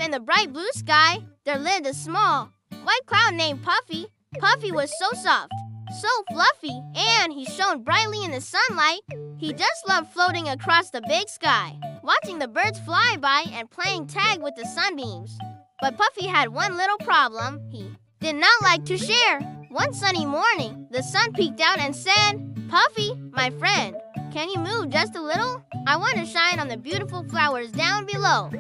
in the bright blue sky, there lived a small, white cloud named Puffy. Puffy was so soft, so fluffy, and he shone brightly in the sunlight. He just loved floating across the big sky, watching the birds fly by and playing tag with the sunbeams. But Puffy had one little problem. He did not like to share. One sunny morning, the sun peeked out and said, "Puffy, my friend, can you move just a little? I want to shine on the beautiful flowers down below."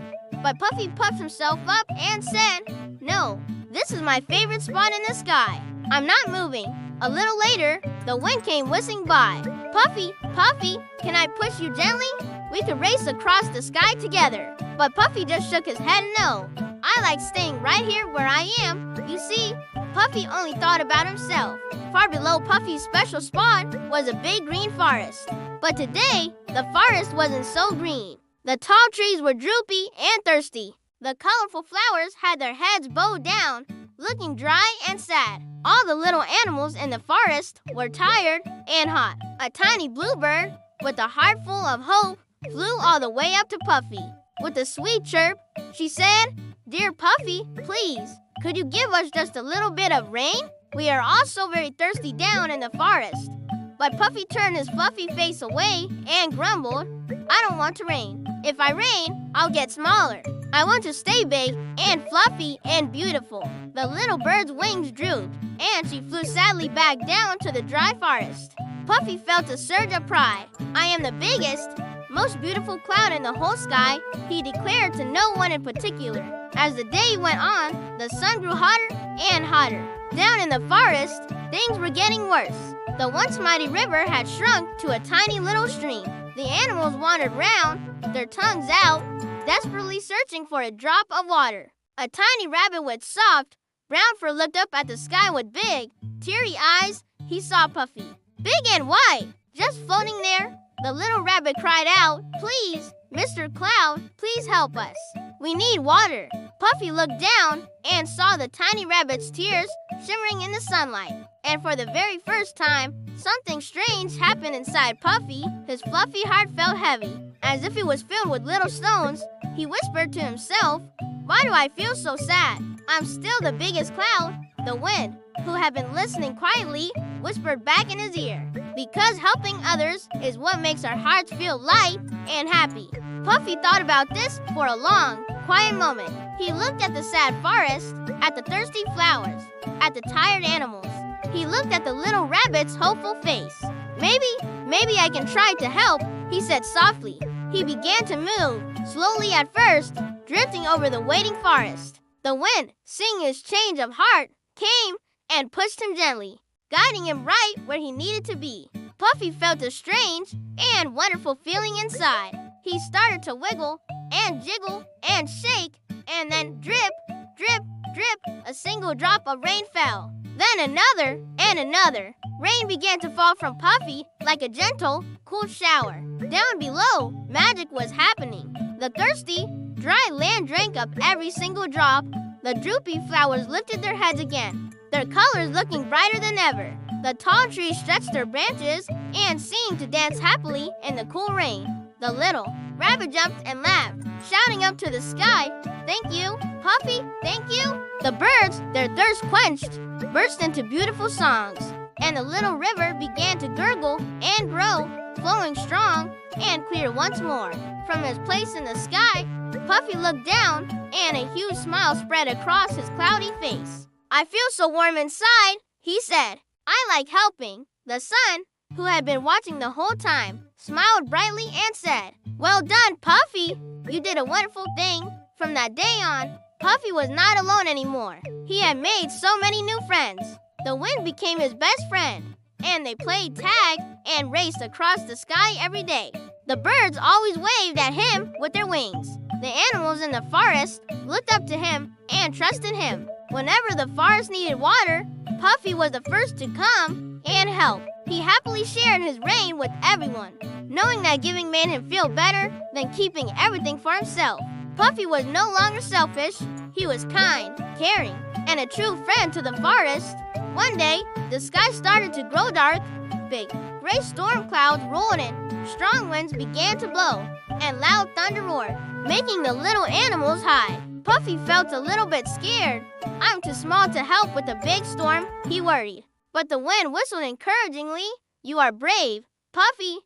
But Puffy puffed himself up and said, "No, this is my favorite spot in the sky. I'm not moving." A little later, the wind came whistling by. "Puffy, Puffy, can I push you gently? We could race across the sky together." But Puffy just shook his head no. "I like staying right here where I am." You see, Puffy only thought about himself. Far below Puffy's special spot was a big green forest. But today, the forest wasn't so green. The tall trees were droopy and thirsty. The colorful flowers had their heads bowed down, looking dry and sad. All the little animals in the forest were tired and hot. A tiny bluebird, with a heart full of hope, flew all the way up to Puffy. With a sweet chirp, she said, "Dear Puffy, please, could you give us just a little bit of rain? We are all so very thirsty down in the forest." But Puffy turned his fluffy face away and grumbled, "I don't want to rain. If I rain, I'll get smaller. I want to stay big and fluffy and beautiful." The little bird's wings drooped, and she flew sadly back down to the dry forest. Puffy felt a surge of pride. "I am the biggest, most beautiful cloud in the whole sky," he declared to no one in particular. As the day went on, the sun grew hotter and hotter. Down in the forest, things were getting worse. The once mighty river had shrunk to a tiny little stream. The animals wandered round, their tongues out, desperately searching for a drop of water. A tiny rabbit with soft, brown fur looked up at the sky with big, teary eyes. He saw Puffy, big and white, just floating there. The little rabbit cried out, "Please, Mr. Cloud, please help us. We need water." Puffy looked down and saw the tiny rabbit's tears shimmering in the sunlight. And for the very first time, something strange happened inside Puffy. His fluffy heart felt heavy, as if it was filled with little stones. He whispered to himself, "Why do I feel so sad? I'm still the biggest cloud." The wind, who had been listening quietly, whispered back in his ear, "Because helping others is what makes our hearts feel light and happy." Puffy thought about this for a long, quiet moment. He looked at the sad forest, at the thirsty flowers, at the tired animals. He looked at the little rabbit's hopeful face. Maybe I can try to help," he said softly. He began to move, slowly at first, drifting over the waiting forest. The wind, seeing his change of heart, came and pushed him gently, guiding him right where he needed to be. Puffy felt a strange and wonderful feeling inside. He started to wiggle and jiggle and shake, and then drip, drip, drip, a single drop of rain fell. Then another and another. Rain began to fall from Puffy like a gentle, cool shower. Down below, magic was happening. The thirsty, dry land drank up every single drop. The droopy flowers lifted their heads again, their colors looking brighter than ever. The tall trees stretched their branches and seemed to dance happily in the cool rain. The little rabbit jumped and laughed, shouting up to the sky, "Thank you, Puffy, thank you." The birds, their thirst quenched, burst into beautiful songs, and the little river began to gurgle and grow, flowing strong and clear once more. From his place in the sky, Puffy looked down, and a huge smile spread across his cloudy face. "I feel so warm inside," he said. "I like helping." The sun, who had been watching the whole time, smiled brightly and said, "Well done, Puffy. You did a wonderful thing." From that day on, Puffy was not alone anymore. He had made so many new friends. The wind became his best friend, and they played tag and raced across the sky every day. The birds always waved at him with their wings. The animals in the forest looked up to him and trusted him. Whenever the forest needed water, Puffy was the first to come and help. He happily shared his rain with everyone, knowing that giving made him feel better than keeping everything for himself. Puffy was no longer selfish. He was kind, caring, and a true friend to the forest. One day, the sky started to grow dark. Big, gray storm clouds rolled in. Strong winds began to blow, and loud thunder roared, making the little animals hide. Puffy felt a little bit scared. I'm too small to help with a big storm, he worried. But the wind whistled encouragingly. You are brave, Puffy,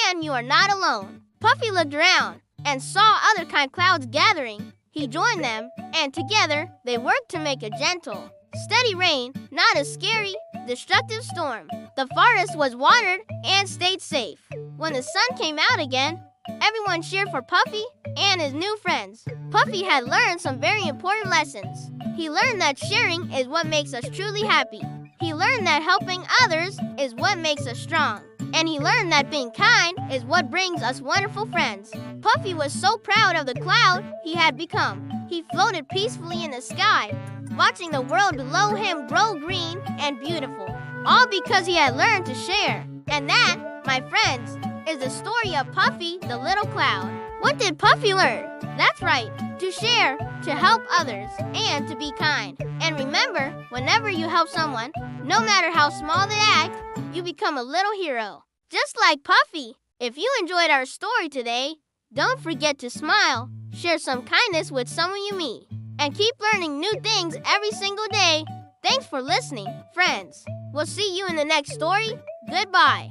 and you are not alone. Puffy looked around and saw other kind clouds gathering. He joined them, and together they worked to make a gentle, steady rain, not a scary, destructive storm. The forest was watered and stayed safe. When the sun came out again, everyone cheered for Puffy and his new friends. Puffy had learned some very important lessons. He learned that sharing is what makes us truly happy. He learned that helping others is what makes us strong. And he learned that being kind is what brings us wonderful friends. Puffy was so proud of the cloud he had become. He floated peacefully in the sky, watching the world below him grow green and beautiful. All because he had learned to share. And that, my friends, is the story of Puffy the little cloud. What did Puffy learn? That's right, to share, to help others, and to be kind. And remember, whenever you help someone, no matter how small they act, you become a little hero. Just like Puffy. If you enjoyed our story today, don't forget to smile, share some kindness with someone you meet, and keep learning new things every single day. Thanks for listening, friends. We'll see you in the next story. Goodbye.